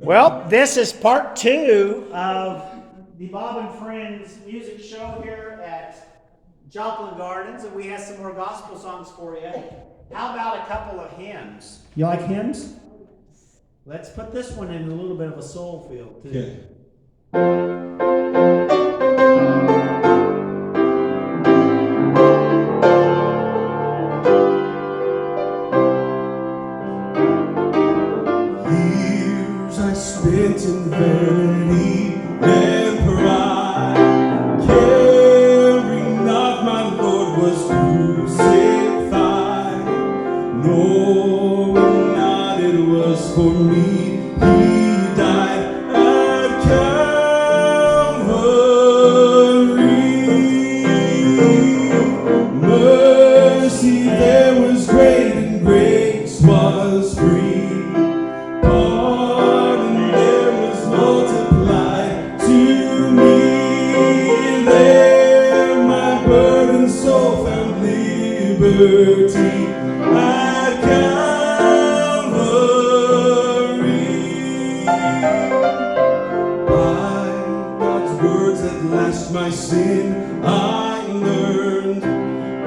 Well, this is part 2 of the Bob and Friends music show here at Joplin Gardens, and we have some more gospel songs for you. How about a couple of hymns? You like hymns? Let's put this one in a little bit of a soul feel, too. Okay. Years I spent in vanity and pride, caring not my Lord was crucified, knowing not it was for me He died at Calvary. Mercy there was great and grace was free. Pardon there was multiplied to me. There my burdened soul found liberty at Calvary. By God's words at last my sin I learned.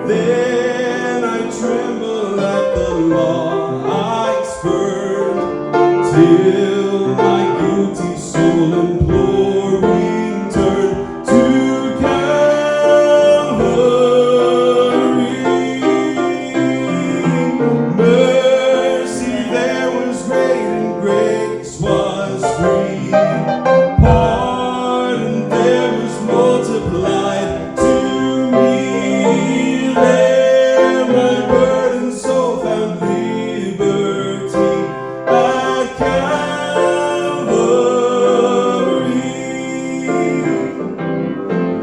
Then I tremble at the law I spurned, till my guilty soul imploring turned to Calvary. Mercy there was great and grace was free. Pardon there was multiplied to me. There my burdened soul found liberty at Calvary.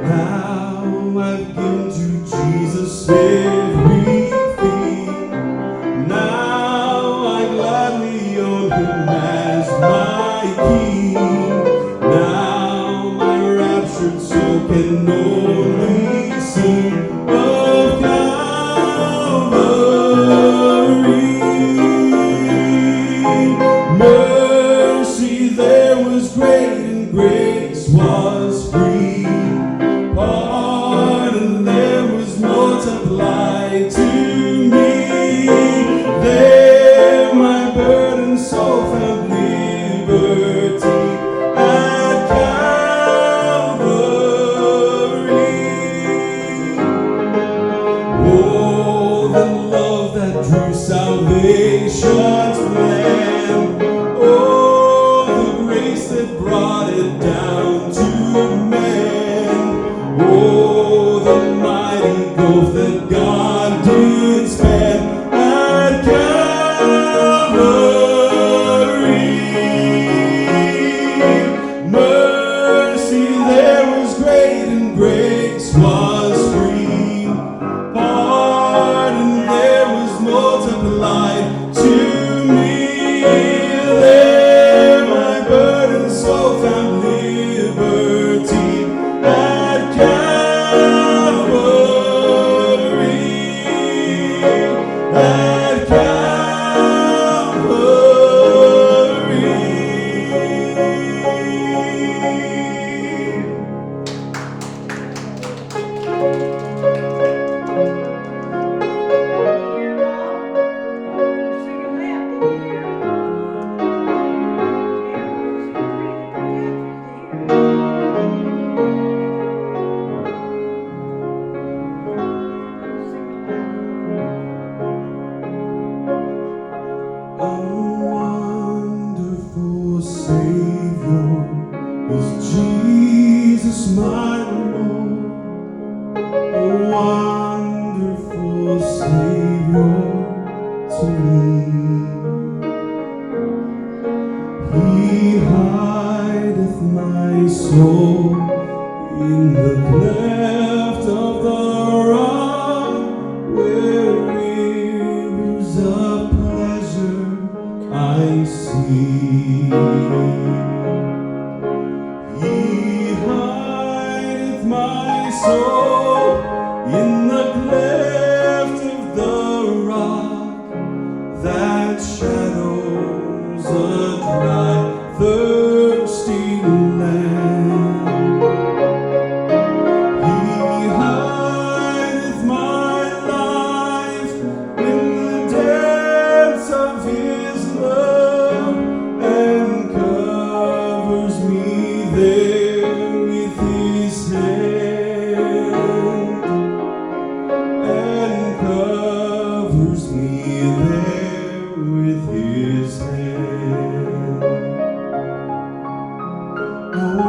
Now I've given to Jesus everything. Now I gladly own Him as my King. Now my raptured soul can only sing of Calvary. Mercy there was great and grace was free. Pardon there was multiplied to me. There my burdened soul found liberty at Calvary. Oh, the love that drew salvation's plan. Oh, the grace that brought it down to man. Oh, the mighty gulf that God did span at Calvary. Mercy there was great and grace was free. Pardon there was multiplied to me. There my burdened soul found liberty at Calvary. At Calvary. A wonderful Savior is Jesus my Lord. A wonderful Savior to me. He hideth my soul in the cleft of the rock, where rivers of pleasure I see. He hideth my soul in the cleft of the rock, that shadows a dry, thirsty land. He hideth my life in the depths of His love and covers me there with His hand, and covers me there with His hand. Oh,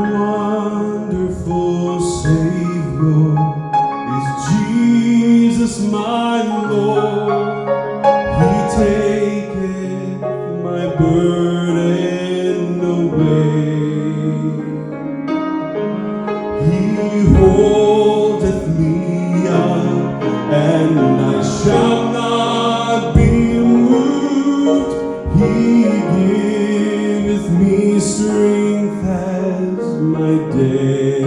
wonderful Savior is Jesus my Lord. He taketh my burden away. He holdeth me up, and I shall not be moved. He giveth me strength as my day.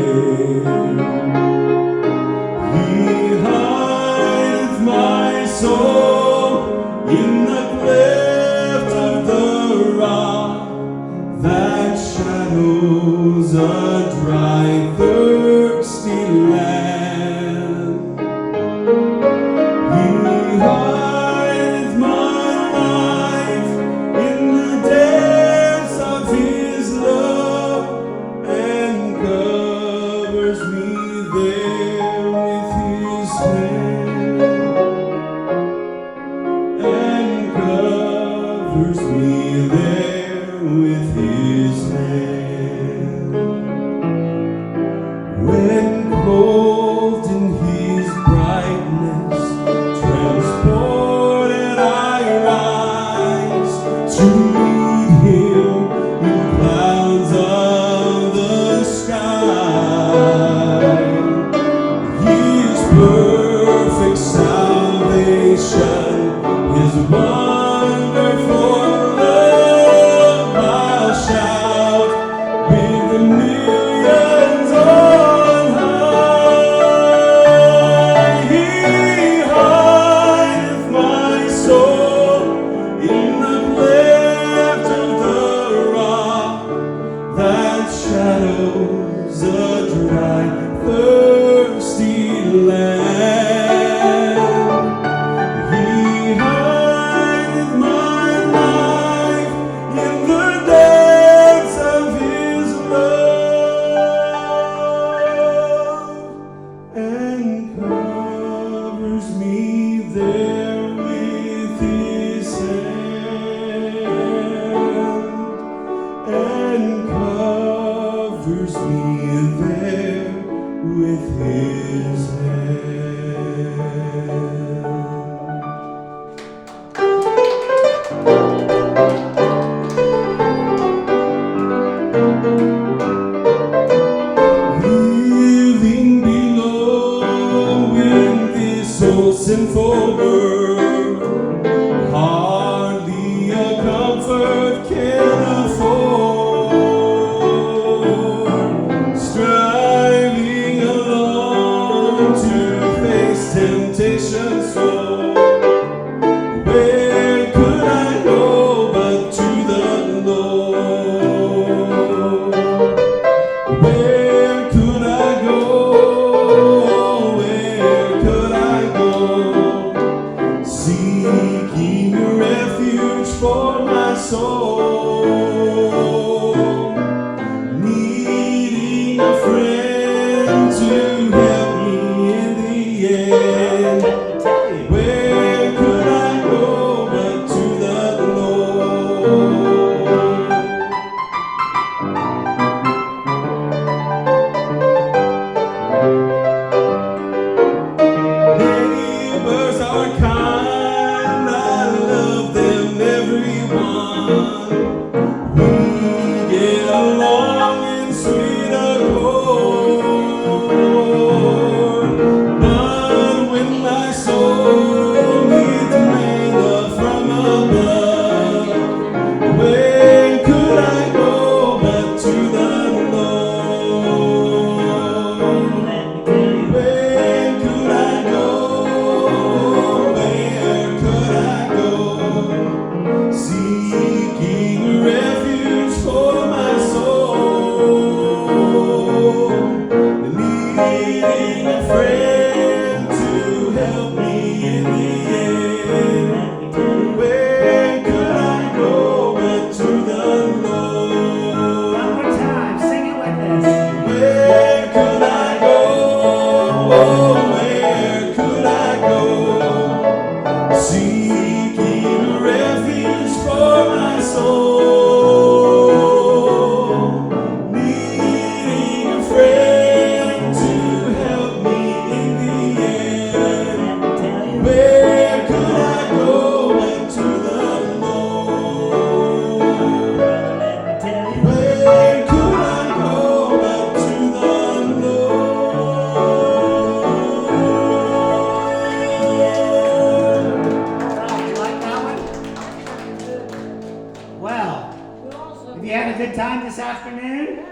He hideth my soul in the cleft of the rock that shadows a dry, thirsty land. He hideth my life in the depths of His love and covers me there with His hand, and covers me there with His hand. Have you had a good time this afternoon?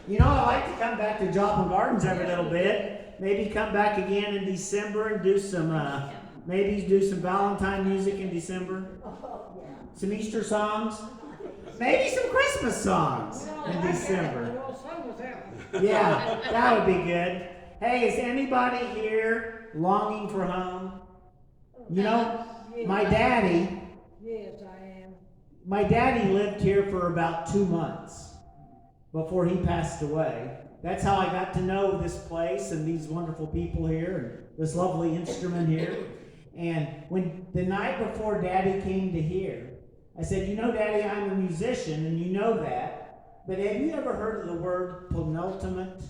You know, I like to come back to Joplin Gardens every little bit. Maybe come back again in December and do some, maybe do some Valentine music in December. Some Easter songs. Maybe some Christmas songs in December. Yeah, that would be good. Hey, is anybody here longing for home? You know, my daddy. Yes, I am. My daddy lived here for about 2 months before he passed away. That's how I got to know this place and these wonderful people here and this lovely instrument here. And when the night before Daddy came to here, I said, you know, Daddy, I'm a musician, and you know that. But have you ever heard of the word penultimate?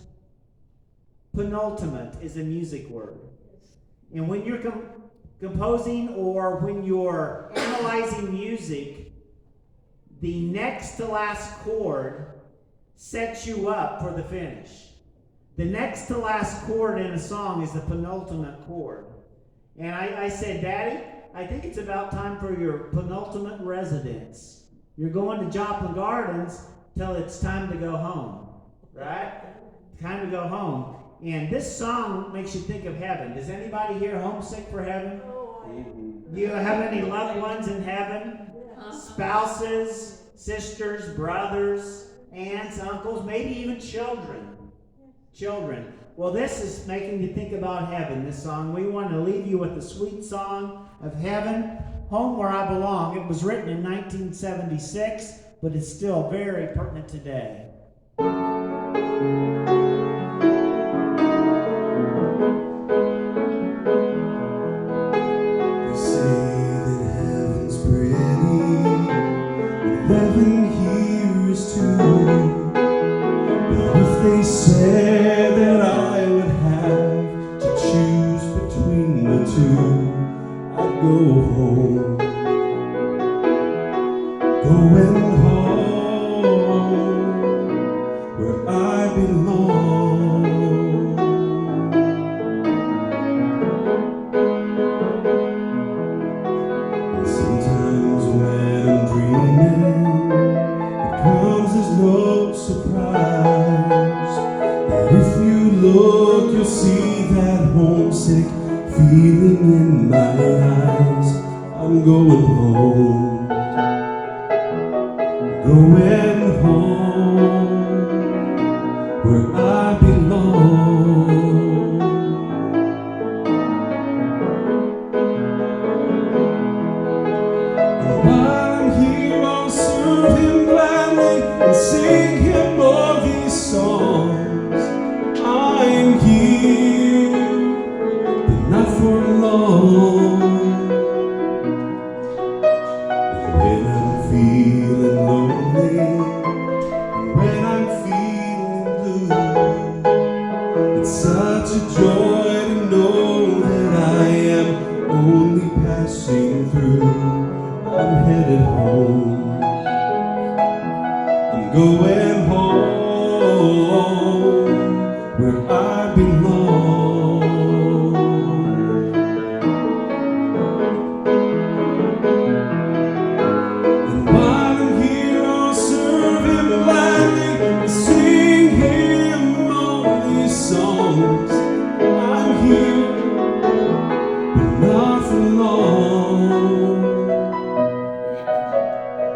Penultimate is a music word. And when you're composing or when you're analyzing music, the next to last chord sets you up for the finish. The next to last chord in a song is the penultimate chord. And I said, Daddy, I think it's about time for your penultimate residence. You're going to Joplin Gardens till it's time to go home, right? Time to go home. And this song makes you think of heaven. Is anybody here homesick for heaven? Do you have any loved ones in heaven? Spouses, sisters, brothers, aunts, uncles, maybe even children. Children. Well, this is making you think about heaven, this song. We want to leave you with the sweet song of Heaven, Home Where I Belong. It was written in 1976, but it's still very pertinent today. They say that heaven's pretty, and heaven here is too. But if they said that I would have to choose between the two, I'd go home. Going home where I belong. And sometimes when I'm dreaming, it comes as no surprise that if you look, you'll see that homesick feeling in my eyes. I'm going home. Going home where I belong. And while I'm here, I'll serve Him gladly and sing Him all these songs. I'm here, but not for long. And when I'm feeling lonely, and when I'm feeling blue, it's such a joy to know that I am only passing through. I'm headed home. I'm going home where I belong. And while I'm here, I'll serve Him gladly and sing Him all these songs. I'm here, but not for long.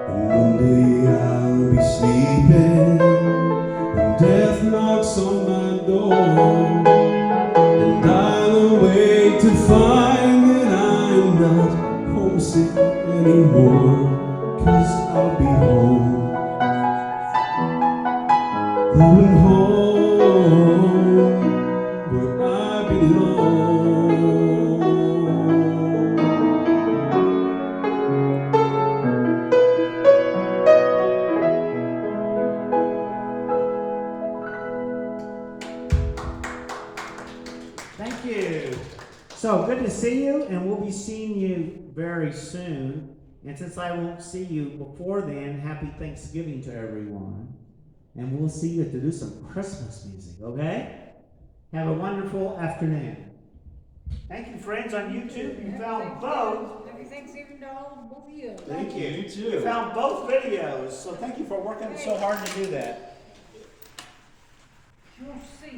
And one day I'll be sleeping when death knocks on my door, and I'll awake to find that I'm not homesick anymore, 'cause I'll be home. Going home where I belong. Thank you. So good to see you, and we'll be seeing you very soon. And since I won't see you before then, happy Thanksgiving to everyone. And we'll see you to do some Christmas music, okay? Have a wonderful afternoon. Thank you, friends on YouTube. You found both Thanksgiving to all both of you. Thank you. You too. You found both videos, so thank you for working so hard to do that. You'll see.